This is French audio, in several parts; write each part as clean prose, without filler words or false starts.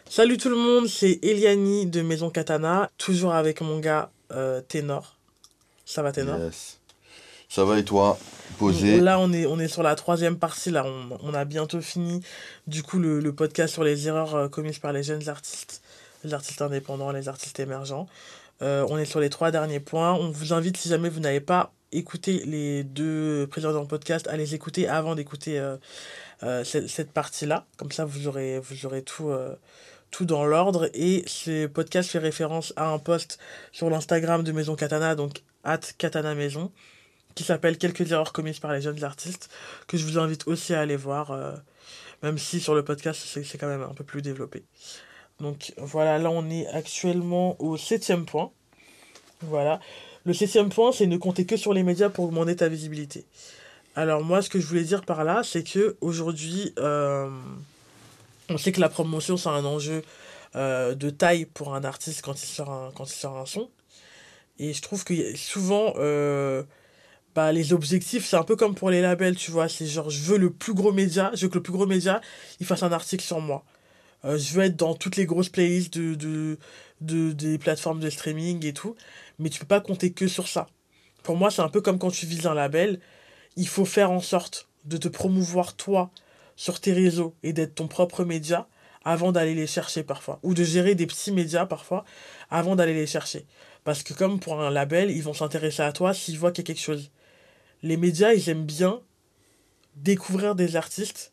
Salut tout le monde, c'est Eliani de Maison Katana, toujours avec mon gars Ténor. Ça va Ténor? Yes. Ça va et toi? Posé. Là on est sur la troisième partie, là on a bientôt fini du coup le podcast sur les erreurs commises par les jeunes artistes, les artistes indépendants, les artistes émergents. On est sur les trois derniers points. On vous invite, si jamais vous n'avez pas écouté les deux précédents podcasts, à les écouter avant d'écouter cette partie-là. Comme ça vous aurez tout dans l'ordre. Et ce podcast fait référence à un post sur l'Instagram de Maison Katana, donc @katana maison, qui s'appelle Quelques erreurs commises par les jeunes artistes, que je vous invite aussi à aller voir, même si sur le podcast c'est quand même un peu plus développé. Donc voilà, là on est actuellement au septième point. Voilà. Le septième point, c'est ne compter que sur les médias pour augmenter ta visibilité. Alors moi, ce que je voulais dire par là, c'est que aujourd'hui, on sait que la promotion, c'est un enjeu de taille pour un artiste quand il sort un son. Et je trouve que souvent, bah, les objectifs, c'est un peu comme pour les labels, tu vois. C'est genre, je veux le plus gros média, je veux que le plus gros média, il fasse un article sur moi. Je veux être dans toutes les grosses playlists des plateformes de streaming et tout. Mais tu peux pas compter que sur ça. Pour moi, c'est un peu comme quand tu vises un label. Il faut faire en sorte de te promouvoir toi sur tes réseaux et d'être ton propre média avant d'aller les chercher parfois. Ou de gérer des petits médias parfois avant d'aller les chercher. Parce que comme pour un label, ils vont s'intéresser à toi s'ils voient qu'il y a quelque chose. Les médias, ils aiment bien découvrir des artistes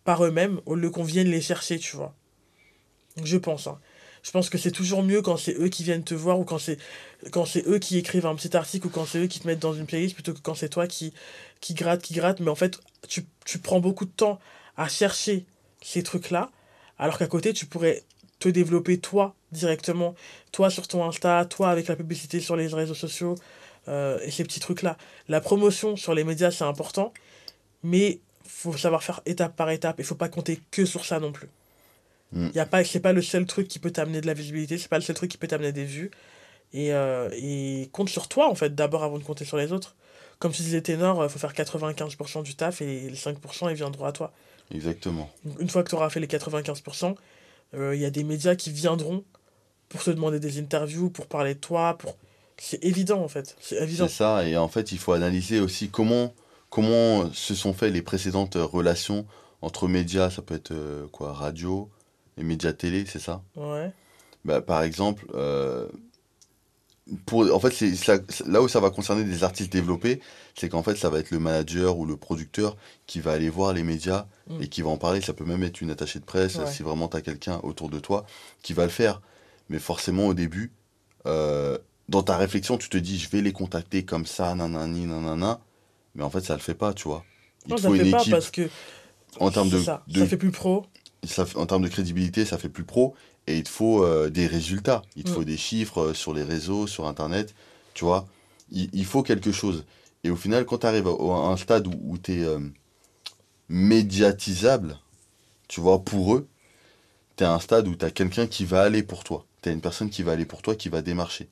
par eux-mêmes au lieu qu'on vienne les chercher, tu vois. Je pense, hein. Je pense que c'est toujours mieux quand c'est eux qui viennent te voir ou quand c'est eux qui écrivent un petit article ou quand c'est eux qui te mettent dans une playlist plutôt que quand c'est toi qui gratte. Mais en fait, tu prends beaucoup de temps à chercher ces trucs-là, alors qu'à côté, tu pourrais te développer toi directement, toi sur ton Insta, toi avec la publicité sur les réseaux sociaux et ces petits trucs-là. La promotion sur les médias, c'est important, mais faut savoir faire étape par étape. Il faut pas compter que sur ça non plus. Hmm. C'est pas le seul truc qui peut t'amener de la visibilité, c'est pas le seul truc qui peut t'amener des vues. Et compte sur toi, en fait, d'abord avant de compter sur les autres. Comme tu disais, Ténor, faut faire 95% du taf et les 5%, ils viendront à toi. Exactement. Une fois que tu auras fait les 95%, il y a des médias qui viendront pour te demander des interviews, pour parler de toi. C'est évident, en fait. C'est C'est évident. ça. Et en fait, il faut analyser aussi comment se sont fait les précédentes relations entre médias. Ça peut être quoi, radio et médias télé, c'est ça? Ouais. Bah, par exemple, en fait, là où ça va concerner des artistes développés, c'est qu'en fait, ça va être le manager ou le producteur qui va aller voir les médias Mm. et qui va en parler. Ça peut même être une attachée de presse, Ouais. si vraiment tu as quelqu'un autour de toi qui va le faire. Mais forcément, au début, euh, dans ta réflexion, tu te dis, je vais les contacter comme ça, nanani, nanana. Mais en fait, ça le fait pas, tu vois. Il Non, te ça faut une fait pas équipe parce que en termes c'est ça. Ça fait plus pro. en termes de crédibilité, ça fait plus pro. Et il te faut des résultats. Il te Mm. faut des chiffres sur les réseaux, sur Internet. Tu vois, il faut quelque chose. Et au final, quand tu arrives à un stade où tu es médiatisable, tu vois, pour eux, tu es à un stade où tu as quelqu'un qui va aller pour toi. Tu as une personne qui va aller pour toi, qui va démarcher.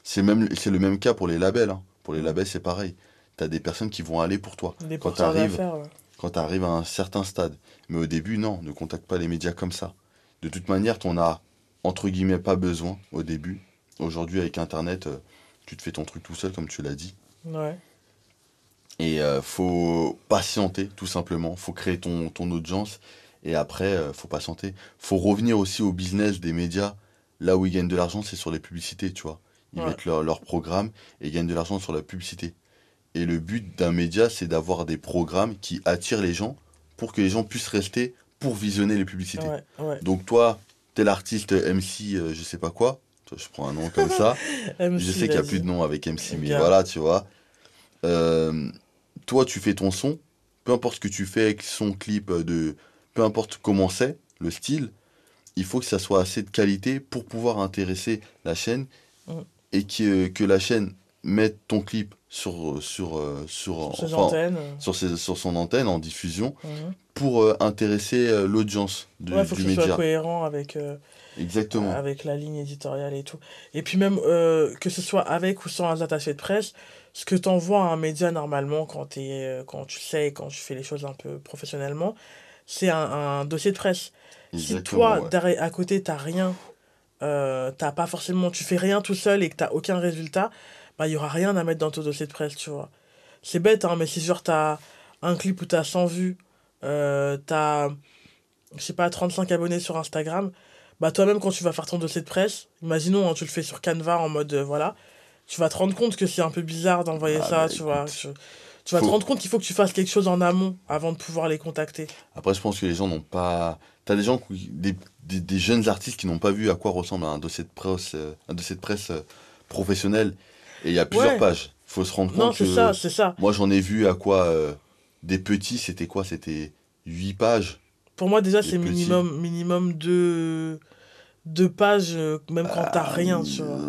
C'est le même cas pour les labels, hein. Pour les Mm. labels, c'est pareil. Tu as des personnes qui vont aller pour toi. Des Quand tu porteurs arrives d'affaires, ouais. quand tu arrives à un certain stade. Mais au début, non, ne contacte pas les médias comme ça. De toute manière, t'en as, entre guillemets, pas besoin au début. Aujourd'hui, avec Internet, tu te fais ton truc tout seul, comme tu l'as dit. Ouais. Et faut patienter, tout simplement. Faut créer ton audience. Et après, faut patienter. Faut revenir aussi au business des médias. Là où ils gagnent de l'argent, c'est sur les publicités, tu vois. Ils Ouais. mettent leur programme et ils gagnent de l'argent sur la publicité. Et le but d'un média, c'est d'avoir des programmes qui attirent les gens pour que les gens puissent rester pour visionner les publicités. Ouais. Ouais. Donc toi, t'es l'artiste MC, je sais pas quoi. Toi, je prends un nom comme ça. Je MC, sais qu'il n'y a plus vas-y. de nom avec MC, mais Gars. voilà, tu vois. Euh, Toi, tu fais ton son. Peu importe ce que tu fais avec son clip peu importe comment c'est, le style, il faut que ça soit assez de qualité pour pouvoir intéresser la chaîne Mm. et que la chaîne mette ton clip Sur ses enfin, antennes. sur son antenne en diffusion Mhm. pour intéresser l'audience Ouais, faut que du ce soit média. cohérent avec, Exactement. avec la ligne éditoriale et tout. Et puis même, que ce soit avec ou sans un attaché de presse, ce que t'envoies à un média normalement quand tu sais, quand tu fais les choses un peu professionnellement, c'est un dossier de presse. Si Exactement, toi, ouais. derrière, à côté, t'as rien, t'as pas forcément, tu fais rien tout seul et que t'as aucun résultat, bah, il y aura rien à mettre dans ton dossier de presse, tu vois. C'est bête, hein, mais si genre t'as un clip où t'as 100 vues, t'as, je sais pas, 35 abonnés sur Instagram, bah toi-même quand tu vas faire ton dossier de presse, imaginons, hein, tu le fais sur Canva en mode, voilà, tu vas te rendre compte que c'est un peu bizarre d'envoyer Ah, bah ça, tu vois. écoute, Tu vas te faut. rendre compte qu'il faut que tu fasses quelque chose en amont avant de pouvoir les contacter. Après, je pense que les gens n'ont pas. T'as des gens, des jeunes artistes qui n'ont pas vu à quoi ressemble un dossier de presse professionnel. Et il y a plusieurs Ouais, pages. Faut se rendre non, compte c'est ça, que c'est ça. moi, j'en ai vu à quoi des petits, c'était quoi? C'était 8 pages, Pour moi, déjà, des c'est petits. minimum deux pages, même quand t'as Ah, rien, tu vois.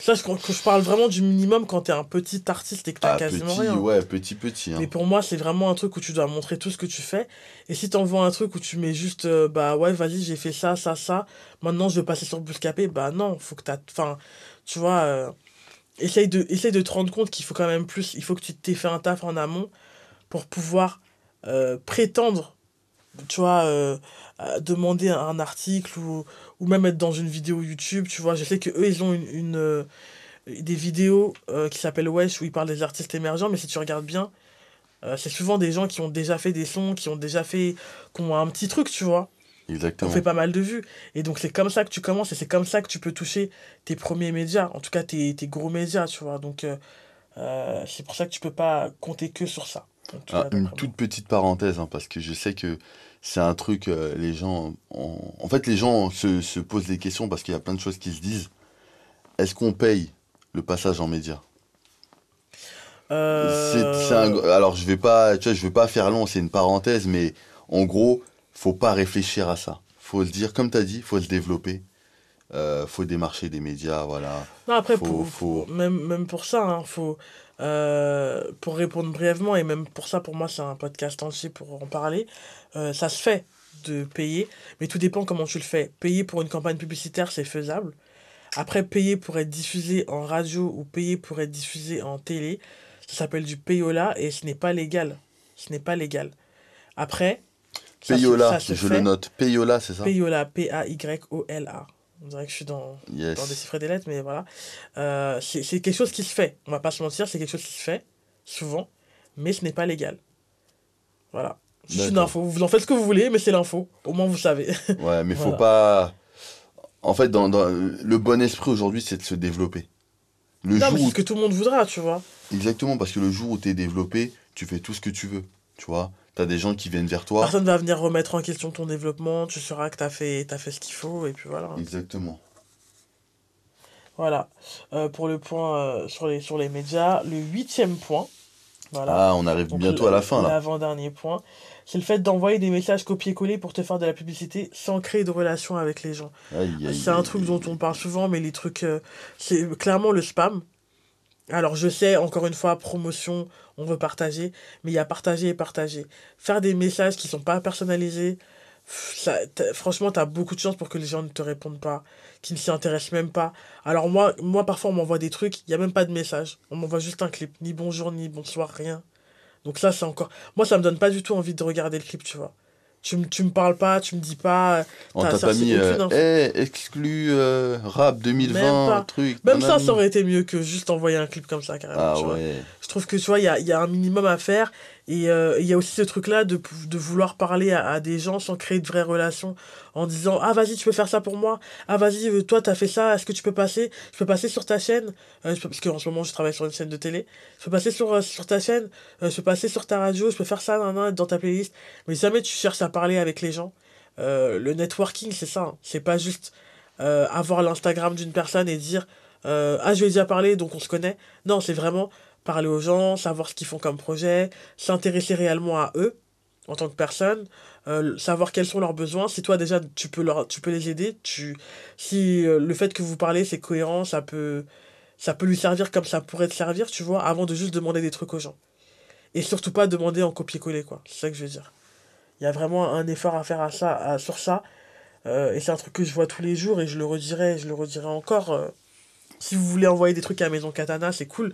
Ça, quand je parle vraiment du minimum quand t'es un petit artiste et que t'as quasiment petit, rien. ouais, petit, Mais hein. pour moi, c'est vraiment un truc où tu dois montrer tout ce que tu fais. Et si t'envoies un truc où tu mets juste, bah ouais, vas-y, j'ai fait ça, ça, ça. Maintenant, je vais passer sur Bouscapé. Bah non, faut que t'as. Enfin, tu vois, essaye de te rendre compte qu'il faut quand même plus. Il faut que tu t'aies fait un taf en amont pour pouvoir prétendre, tu vois, à demander un article ou même être dans une vidéo YouTube. Tu vois, je sais que eux, ils ont des vidéos qui s'appellent Wesh où ils parlent des artistes émergents. Mais si tu regardes bien, c'est souvent des gens qui ont déjà fait des sons, qui ont un petit truc, tu vois, qui ont fait Exactement. pas mal de vues. Et donc c'est comme ça que tu commences et c'est comme ça que tu peux toucher tes premiers médias, en tout cas tes gros médias, tu vois. Donc c'est pour ça que tu peux pas compter que sur ça, en tout cas Une d'après toute moi. petite parenthèse, hein, parce que je sais que c'est un truc, les gens. En fait, les gens se posent des questions parce qu'il y a plein de choses qui se disent. Est-ce qu'on paye le passage en média? Euh, Alors, je vais pas, tu vois, je vais pas faire long, c'est une parenthèse, mais en gros, faut pas réfléchir à ça. Faut se dire, comme tu as dit, faut se développer. Faut démarcher des médias, voilà. Non, après, Faut. même pour ça, hein, pour répondre brièvement, et même pour ça, pour moi, c'est un podcast entier pour en parler, ça se fait de payer, mais tout dépend comment tu le fais. Payer pour une campagne publicitaire, c'est faisable. Après, payer pour être diffusé en radio ou payer pour être diffusé en télé, ça s'appelle du payola et ce n'est pas légal. Ce n'est pas légal. Après, ça Payola, se je le fait. note. Payola, c'est ça? Payola, Payola. On dirait que je suis dans des Yes. chiffres et des lettres, mais voilà. C'est quelque chose qui se fait. On va pas se mentir, c'est quelque chose qui se fait, souvent, mais ce n'est pas légal. Voilà. C'est une D'accord. info. Vous en faites ce que vous voulez, mais c'est l'info. Au moins, vous savez. Ouais, mais faut Voilà. pas. En fait, le bon esprit aujourd'hui, c'est de se développer. Le Non, mais jour c'est où ce que tout le monde voudra, tu vois. Exactement, parce que le jour où t'es développé, tu fais tout ce que tu veux. Tu vois, t'as des gens qui viennent vers toi. Personne va venir remettre en question ton développement. Tu sauras que t'as fait ce qu'il faut, et puis voilà, hein. Exactement. Voilà. Pour le point sur les médias. Le huitième point, voilà. Ah, on arrive Donc bientôt à la fin là. l'avant-dernier point, c'est le fait d'envoyer des messages copier-coller pour te faire de la publicité sans créer de relation avec les gens. Aïe, C'est aïe, un aïe, truc dont aïe, on aïe. parle souvent, mais les trucs, c'est clairement le spam. Alors je sais, encore une fois, promotion, on veut partager, mais il y a partager et partager. Faire des messages qui sont pas personnalisés, franchement, t'as beaucoup de chance pour que les gens ne te répondent pas, qu'ils ne s'y intéressent même pas. Alors moi parfois, on m'envoie des trucs, il n'y a même pas de message. On m'envoie juste un clip, ni bonjour, ni bonsoir, rien. Donc ça, c'est encore. Moi, ça me donne pas du tout envie de regarder le clip, tu vois. Tu me parles pas, tu me dis pas, On t'a ça, pas c'est mis, aucune info. exclu rap Même 2020, pas. truc, Même ça nanani. aurait été mieux que juste envoyer un clip comme ça, carrément, Ah tu vois. ouais. Je trouve que, tu vois, il y a un minimum à faire. Et il y a aussi ce truc-là de vouloir parler à des gens sans créer de vraies relations. En disant, ah, vas-y, tu peux faire ça pour moi. Ah, vas-y, toi, t'as fait ça. Est-ce que tu peux passer? Je peux passer sur ta chaîne. Parce qu'en ce moment, je travaille sur une chaîne de télé. Je peux passer sur ta chaîne. Je peux passer sur ta radio. Je peux faire ça, nan, nan, être dans ta playlist. Mais jamais tu cherches à parler avec les gens. Le networking, c'est ça, hein. C'est pas juste avoir l'Instagram d'une personne et dire ah, je lui ai déjà parlé donc on se connaît. Non, c'est vraiment parler aux gens, savoir ce qu'ils font comme projet, s'intéresser réellement à eux en tant que personne, savoir quels sont leurs besoins. Si toi déjà tu peux les aider, si le fait que vous parlez c'est cohérent, ça peut lui servir comme ça pourrait te servir, tu vois, avant de juste demander des trucs aux gens. Et surtout pas demander en copier-coller, quoi. C'est ça que je veux dire. Il y a vraiment un effort à faire sur ça. Et c'est un truc que je vois tous les jours et je le redirai encore. Si vous voulez envoyer des trucs à Maison Katana, c'est cool.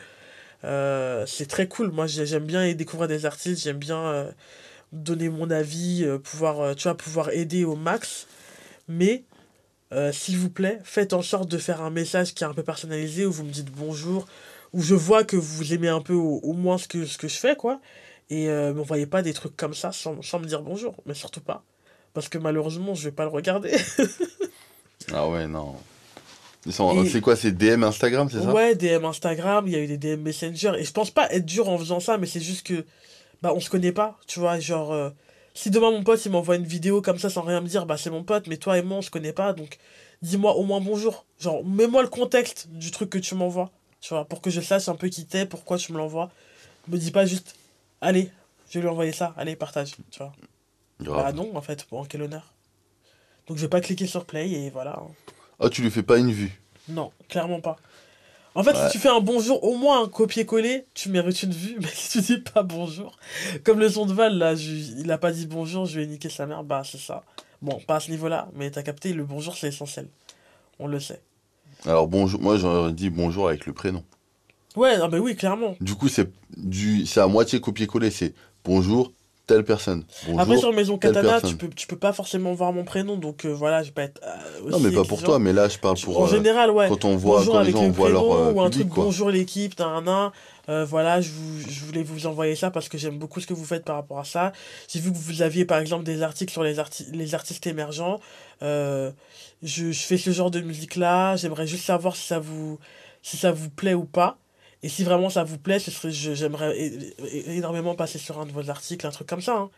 C'est très cool. Moi, j'aime bien découvrir des artistes. J'aime bien donner mon avis, tu vois, pouvoir aider au max. Mais, s'il vous plaît, faites en sorte de faire un message qui est un peu personnalisé, où vous me dites bonjour, où je vois que vous aimez un peu au moins ce que je fais, quoi. Et m'envoyez pas des trucs comme ça sans me dire bonjour, mais surtout pas. Parce que malheureusement, je vais pas le regarder. Ah ouais, non. C'est Et quoi, c'est DM Instagram, c'est ça? ouais, DM Instagram, il y a eu des DM Messenger. Et je pense pas être dur en faisant ça, mais c'est juste que, bah, on se connaît pas, tu vois. Genre, si demain mon pote il m'envoie une vidéo comme ça sans rien me dire, bah, c'est mon pote, mais toi et moi on se connaît pas, donc dis-moi au moins bonjour. Genre, mets-moi le contexte du truc que tu m'envoies, tu vois, pour que je sache un peu qui t'es, pourquoi tu me l'envoies. Me dis pas juste, allez, je vais lui envoyer ça, allez, partage, tu vois. Bah, Grave. non, en fait, bon, quel honneur. Donc, je vais pas cliquer sur play et voilà, hein. Ah, tu lui fais pas une vue. Non, clairement pas. En fait, si Ouais. tu fais un bonjour, au moins un copier-coller, tu mérites une vue. Mais si tu dis pas bonjour, comme le son de Val, là, il a pas dit bonjour, je vais niquer sa mère, bah c'est ça. Bon, pas à ce niveau-là, mais t'as capté, le bonjour c'est essentiel. On le sait. Alors bonjour, moi j'aurais dit bonjour avec le prénom. Ouais, ah bah oui, clairement. Du coup, c'est à moitié copier-coller, c'est bonjour, telle personne. Après, Bonjour, sur Maison telle Katana, personne. tu peux pas forcément voir mon prénom, donc voilà, je vais pas être Non, mais aussi pas pour toi, exigeant. mais là je parle pour En général, ouais. quand on voit, Bonjour quand les avec gens le voient leur prénom ou un public, truc quoi. bonjour l'équipe, nan. Voilà, je voulais vous envoyer ça parce que j'aime beaucoup ce que vous faites par rapport à ça. J'ai vu que vous aviez par exemple des articles sur les artistes émergents. Euh, je fais ce genre de musique-là. J'aimerais juste savoir si ça vous plaît ou pas. Et si vraiment ça vous plaît, j'aimerais énormément passer sur un de vos articles, un truc comme ça, hein.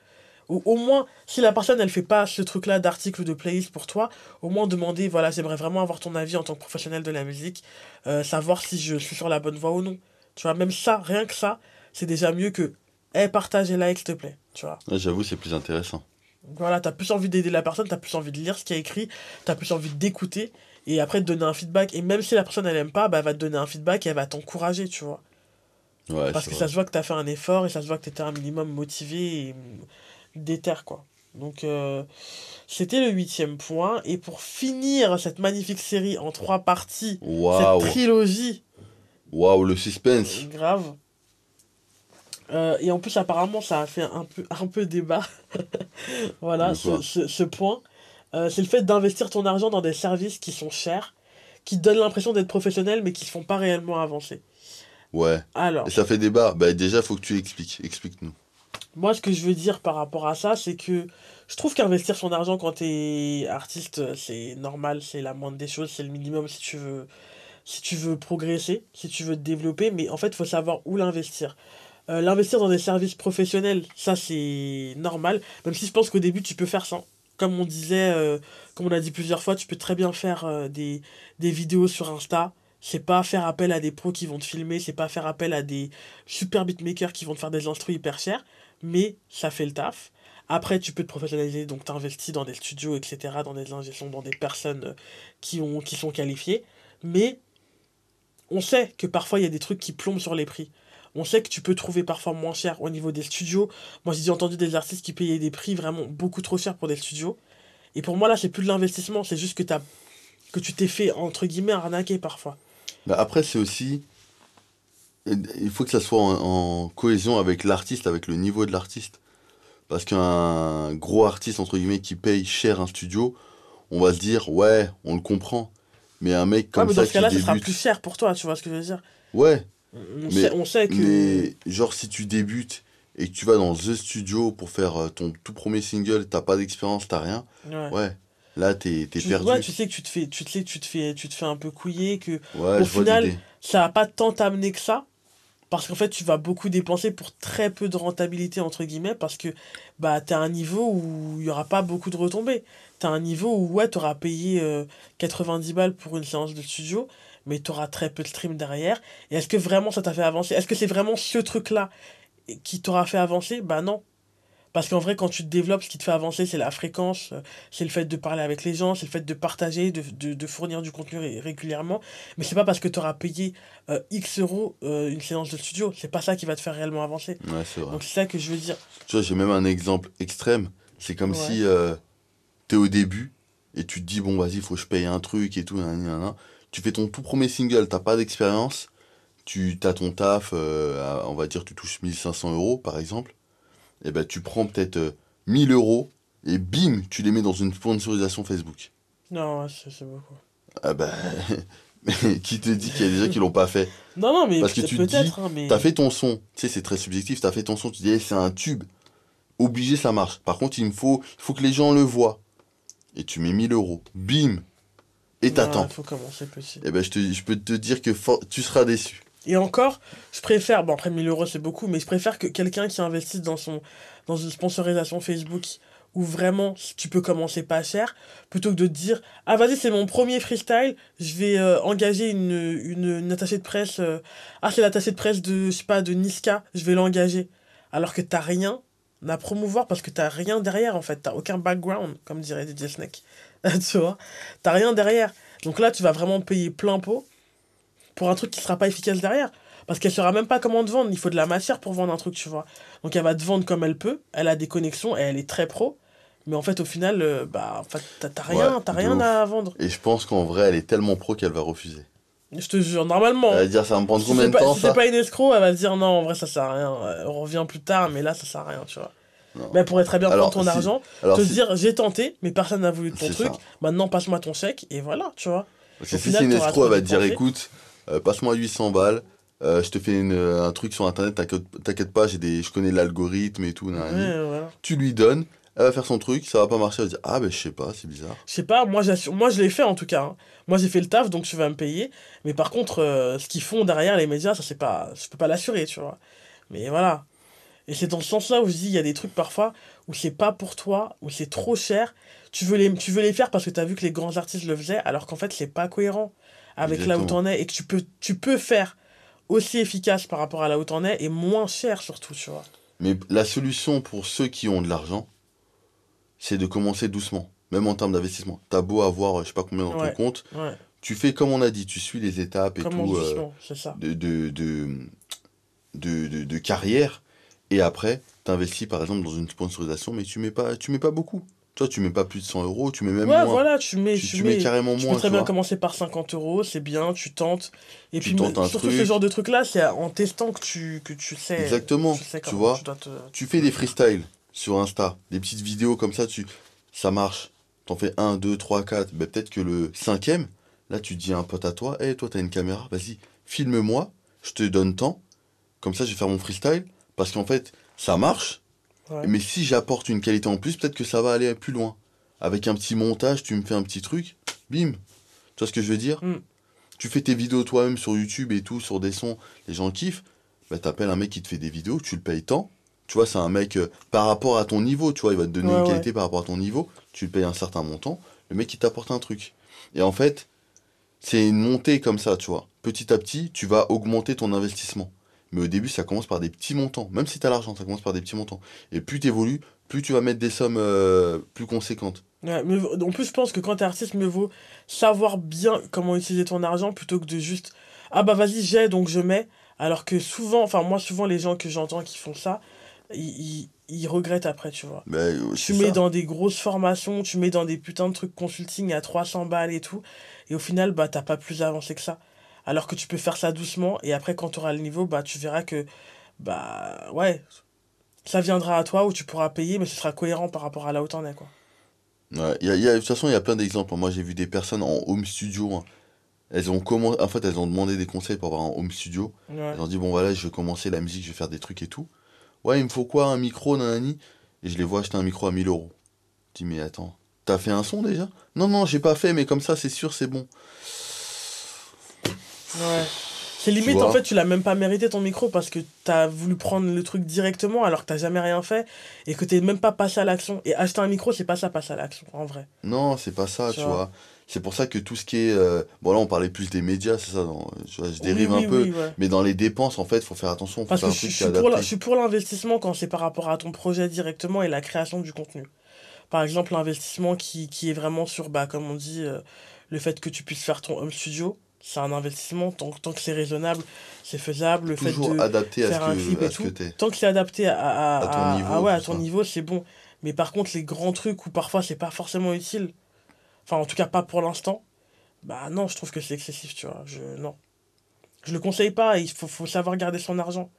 Ou au moins, si la personne elle fait pas ce truc-là d'article ou de playlist pour toi, au moins demander, voilà, j'aimerais vraiment avoir ton avis en tant que professionnel de la musique, savoir si je suis sur la bonne voie ou non. Tu vois, même ça, rien que ça, c'est déjà mieux que, partage et like, s'il te plaît. Tu vois. Ouais, j'avoue, c'est plus intéressant. Voilà, t'as plus envie d'aider la personne, t'as plus envie de lire ce qu'il y a écrit, t'as plus envie d'écouter, et après de donner un feedback. Et même si la personne elle aime pas, bah elle va te donner un feedback et elle va t'encourager, tu vois. Ouais, Parce c'est que vrai. ça se voit que t'as fait un effort et ça se voit que t'étais un minimum motivé et déter, quoi. Donc, c'était le huitième point. Et pour finir cette magnifique série en trois parties, cette Waouh, trilogie, waouh, le suspense. grave. Et en plus, apparemment, ça a fait un peu débat. Voilà, De quoi? ce point. C'est le fait d'investir ton argent dans des services qui sont chers, qui te donnent l'impression d'être professionnels, mais qui ne font pas réellement avancer. Ouais. Et Alors, ça fait débat. Bah déjà, faut que tu expliques. Explique-nous. moi, ce que je veux dire par rapport à ça, c'est que je trouve qu'investir son argent quand t'es artiste, c'est normal, c'est la moindre des choses, c'est le minimum si tu veux progresser, si tu veux te développer, mais en fait, il faut savoir où l'investir. L'investir dans des services professionnels, ça c'est normal, même si je pense qu'au début tu peux faire ça. Comme on disait, comme on a dit plusieurs fois, tu peux très bien faire des vidéos sur Insta. C'est pas faire appel à des pros qui vont te filmer, c'est pas faire appel à des super beatmakers qui vont te faire des instrus hyper chers, mais ça fait le taf. Après, tu peux te professionnaliser, donc t'investis dans des studios, etc., dans des ingé sons, dans des personnes qui sont qualifiées. Mais on sait que parfois il y a des trucs qui plombent sur les prix. On sait que tu peux trouver parfois moins cher au niveau des studios. Moi, j'ai entendu des artistes qui payaient des prix vraiment beaucoup trop chers pour des studios. Et pour moi, là, c'est plus de l'investissement, c'est juste que tu t'es fait, entre guillemets, arnaquer parfois. Bah après, c'est aussi. Il faut que ça soit en cohésion avec l'artiste, avec le niveau de l'artiste. Parce qu'un gros artiste, entre guillemets, qui paye cher un studio, on va se dire, ouais, on le comprend. Mais un mec Ouais, comme mais dans ça ce qui cas-là, ça sera plus débute, cher pour toi, tu vois ce que je veux dire. ouais, mais, On sait que... mais genre si tu débutes et que tu vas dans The Studio pour faire ton tout premier single, t'as pas d'expérience, t'as rien, Ouais. ouais, là t'es Ouais, perdu. tu sais que tu te fais un peu couiller, que Ouais, au je vois final, l'idée. ça va pas tant t'amener que ça. Parce qu'en fait, tu vas beaucoup dépenser pour très peu de rentabilité, entre guillemets, parce que bah, t'as un niveau où il y aura pas beaucoup de retombées. T'as un niveau où, ouais, t'auras payé 10 balles pour une séance de studio, mais t'auras très peu de stream derrière. Et est-ce que vraiment ça t'a fait avancer? Est-ce que c'est vraiment ce truc-là qui t'aura fait avancer? Bah non. Parce qu'en vrai, quand tu te développes, ce qui te fait avancer, c'est la fréquence, c'est le fait de parler avec les gens, c'est le fait de partager, de fournir du contenu régulièrement. Mais c'est pas parce que tu auras payé X euros une séance de studio, c'est pas ça qui va te faire réellement avancer. Ouais, c'est vrai. Donc c'est ça que je veux dire. Tu vois, j'ai même un exemple extrême. C'est comme Ouais. si t'es au début et tu te dis, bon, vas-y, faut que je paye un truc et tout, nan, nan, nan. Tu fais ton tout premier single, t'as pas d'expérience, tu t'as ton taf, on va dire, tu touches 1500 euros par exemple. Et ben tu prends peut-être 1000 euros et bim, tu les mets dans une sponsorisation Facebook. Non, ouais, c'est beaucoup. Ah ben, mais qui te dit qu'il y a des gens qui l'ont pas fait? Non, non, mais Parce que tu te dis, peut-être, hein, t'as mais... fait ton son, tu sais, c'est très subjectif, t'as fait ton son, tu dis, eh, c'est un tube, obligé ça marche. Par contre, il faut que les gens le voient. Et tu mets 1000 euros, bim, et Non, il t'attends. faut commencer petit. Et ben je peux te dire que tu seras déçu. Et encore, je préfère, bon après 1000 € c'est beaucoup, mais je préfère que quelqu'un qui investisse dans une sponsorisation Facebook où vraiment tu peux commencer pas cher, plutôt que de te dire, ah vas-y c'est mon premier freestyle, je vais engager une attachée de presse, ah c'est l'attachée de presse de, je sais pas, de Niska, je vais l'engager. Alors que t'as rien à promouvoir parce que t'as rien derrière en fait, t'as aucun background, comme dirait DJ Snake. Tu vois, t'as rien derrière. Donc là tu vas vraiment payer plein pot pour un truc qui sera pas efficace derrière. Parce qu'elle saura même pas comment te vendre. Il faut de la matière pour vendre un truc, tu vois. Donc elle va te vendre comme elle peut. Elle a des connexions et elle est très pro. Mais en fait, au final, bah, en fait, Ouais, t'as de rien ouf. à vendre. Et je pense qu'en vrai, elle est tellement pro qu'elle va refuser. Je te jure, Elle normalement, va hein. dire, ça va me prendre combien de temps Si c'est ça? pas une escroc, elle va te dire non, en vrai, ça sert à rien. On revient plus tard, mais là, ça sert à rien, tu vois. Non. Mais elle pourrait très bien prendre Alors ton si, argent, alors te si, dire j'ai tenté, mais personne n'a voulu de ton c'est truc. ça. Maintenant, passe-moi ton chèque, et voilà, tu vois. Parce Au que si c'est final, une t'auras escroc, trop elle va te dire, dépensé. écoute, passe-moi 800 balles, je te fais un truc sur internet, t'inquiète pas, je connais l'algorithme et tout, nanani. Ouais, voilà. Tu lui donnes, elle va faire son truc, ça va pas marcher, elle va dire, ah ben je sais pas, c'est bizarre. Je sais pas, moi je l'ai fait en tout cas, hein. Moi j'ai fait le taf donc tu vas me payer. Mais par contre, ce qu'ils font derrière les médias, ça c'est pas. Je peux pas l'assurer, tu vois. Mais voilà. Et c'est dans ce sens-là où je dis, il y a des trucs parfois où c'est pas pour toi, où c'est trop cher. Tu veux les faire parce que t'as vu que les grands artistes le faisaient, alors qu'en fait c'est pas cohérent avec là où Exactement. t'en es et que tu peux faire aussi efficace par rapport à là où t'en es et moins cher surtout, tu vois. Mais la solution pour ceux qui ont de l'argent, c'est de commencer doucement, même en termes d'investissement. T'as beau avoir, je sais pas combien dans ton Ouais, compte, ouais. tu fais comme on a dit, tu suis les étapes et Commence tout doucement, c'est ça. de carrière, et après, t'investis par exemple dans une sponsorisation, mais tu mets pas beaucoup. Toi, tu mets pas plus de 100 euros, tu mets même Ouais, moins. voilà, Tu mets carrément tu peux moins, très tu bien vois. commencer par 50 €, c'est bien, tu tentes. Et Tu puis, tentes un surtout ce genre truc, de truc-là, c'est en testant que tu exactement, sais tu comment vois. Tu tu fais dois des faire. freestyles sur Insta, des petites vidéos comme ça, ça marche. T'en fais un, deux, trois, quatre. Ben, peut-être que le cinquième, là, tu dis à un pote à toi, hé, toi, t'as une caméra, vas-y, filme-moi, je te donne temps, comme ça, je vais faire mon freestyle, parce qu'en fait, ça marche, Ouais. mais si j'apporte une qualité en plus, peut-être que ça va aller plus loin. Avec un petit montage, tu me fais un petit truc, bim. Tu vois ce que je veux dire? Hmm. Tu fais tes vidéos toi-même sur YouTube et tout, sur des sons, les gens kiffent. Bah, t'appelles un mec qui te fait des vidéos, tu le payes tant. Tu vois, c'est un mec par rapport à ton niveau, tu vois, il va te donner Ouais, une ouais. qualité par rapport à ton niveau. Tu le payes un certain montant, le mec il t'apporte un truc. Et en fait, c'est une montée comme ça, tu vois. Petit à petit, tu vas augmenter ton investissement. Mais au début, ça commence par des petits montants. Même si t'as l'argent, ça commence par des petits montants. Et plus t'évolues, plus tu vas mettre des sommes plus conséquentes. Ouais, en plus, je pense que quand t'es artiste, mieux vaut savoir bien comment utiliser ton argent plutôt que de juste, ah bah vas-y, j'ai, donc je mets. Alors que souvent, enfin, moi, souvent, les gens que j'entends qui font ça, ils regrettent après, tu vois. Ben, Tu c'est mets ça. dans des grosses formations, tu mets dans des putains de trucs consulting à 300 balles et tout, et au final, bah, t'as pas plus avancé que ça. Alors que tu peux faire ça doucement, et après, quand tu auras le niveau, bah, tu verras que, bah, ouais, ça viendra à toi où tu pourras payer, mais ce sera cohérent par rapport à là où t'en es, quoi. Ouais, de toute façon, il y a plein d'exemples. Moi, j'ai vu des personnes en home studio, hein. En fait, elles ont demandé des conseils pour avoir un home studio. Ouais. Elles ont dit, bon, voilà, je vais commencer la musique, je vais faire des trucs et tout. Ouais, il me faut quoi, un micro, nanani? Et je les vois acheter un micro à 1000 euros. Je dis, mais attends, t'as fait un son déjà? Non, non, j'ai pas fait, mais comme ça, c'est sûr, c'est bon. Ouais. C'est Tu limite, en vois? fait, tu l'as même pas mérité ton micro parce que t'as voulu prendre le truc directement alors que t'as jamais rien fait et que t'es même pas passé à l'action. Et acheter un micro, c'est pas ça, passer à l'action, en vrai. Non, c'est pas ça, Tu tu vois? vois. C'est pour ça que tout ce qui est. Bon, là, on parlait plus des médias, c'est ça. Tu vois, je Oui, dérive un oui, peu. oui, ouais. Mais dans les dépenses, en fait, faut faire attention. Faut Parce faire que un truc qui est adapté. je suis pour l'investissement quand c'est par rapport à ton projet directement et la création du contenu. Par exemple, l'investissement qui est vraiment sur, bah, comme on dit, le fait que tu puisses faire ton home studio, c'est un investissement. Tant que c'est raisonnable, c'est faisable. Le fait Toujours de adapté faire un clip et à ce que tout, t'es. tant que c'est adapté À ton niveau, ouais, tout à ton ça. niveau, c'est bon. Mais par contre, les grands trucs où parfois c'est pas forcément utile, enfin, en tout cas pas pour l'instant, bah non, je trouve que c'est excessif, tu vois. Non. Je le conseille pas, faut savoir garder son argent.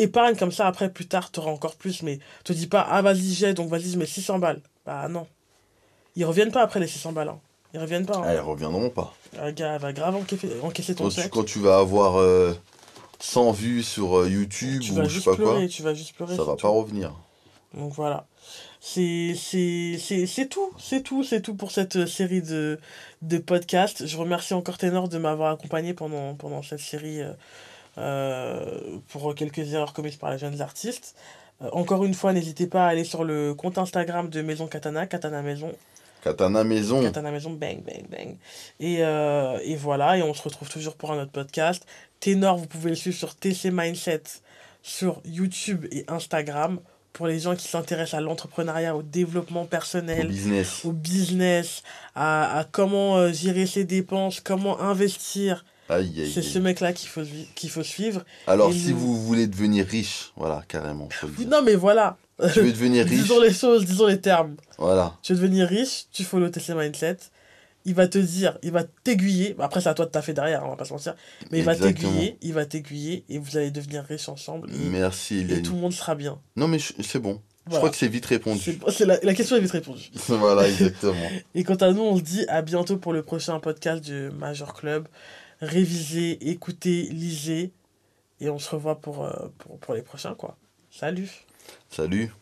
épargne comme ça, après, plus tard, tu auras encore plus. Mais te dis pas, ah, vas-y, j'ai, donc vas-y, je mets 600 balles. Bah non. Ils reviennent pas après les 600 balles. Hein. Ils reviennent pas. Hein. Ah, ils reviendront pas. Un gars va grave encaisser ton Quand chèque. tu vas avoir 100 vues sur YouTube Tu ou vas je sais juste pas quoi, pleurer, tu vas juste pleurer, ça c'est va pas tout. revenir. Donc voilà. C'est tout pour cette série de podcasts. Je remercie encore Ténor de m'avoir accompagné pendant cette série pour quelques erreurs commises par les jeunes artistes. Encore une fois, n'hésitez pas à aller sur le compte Instagram de Maison Katana, Katana Maison, Katana Maison. Katana Maison, bang, bang, bang. Et voilà, et on se retrouve toujours pour un autre podcast. Ténor, vous pouvez le suivre sur TC Mindset, sur YouTube et Instagram. Pour les gens qui s'intéressent à l'entrepreneuriat, au développement Au personnel, business. au business, à comment gérer ses dépenses, comment investir. Aïe, aïe, C'est ce aïe. mec-là qu'il faut suivre. Alors, Et si nous... vous voulez devenir riche, voilà, carrément, faut le dire. Non mais voilà, Tu veux devenir disons riche, les choses, disons les termes. voilà, Tu veux devenir riche, tu follow TC Mindset. Il va te dire, il va t'aiguiller. Après, c'est à toi de taffer derrière, on va pas se mentir. Mais exactement. il va t'aiguiller et vous allez devenir riches ensemble Merci, et tout Eliane. le monde sera bien. Non, mais c'est bon. Je crois Voilà. que c'est vite répondu. La question est vite répondue. Voilà, exactement. Et quant à nous, on se dit à bientôt pour le prochain podcast du Major Club. Révisez, écoutez, lisez. Et on se revoit pour les prochains, quoi. Salut! Salut.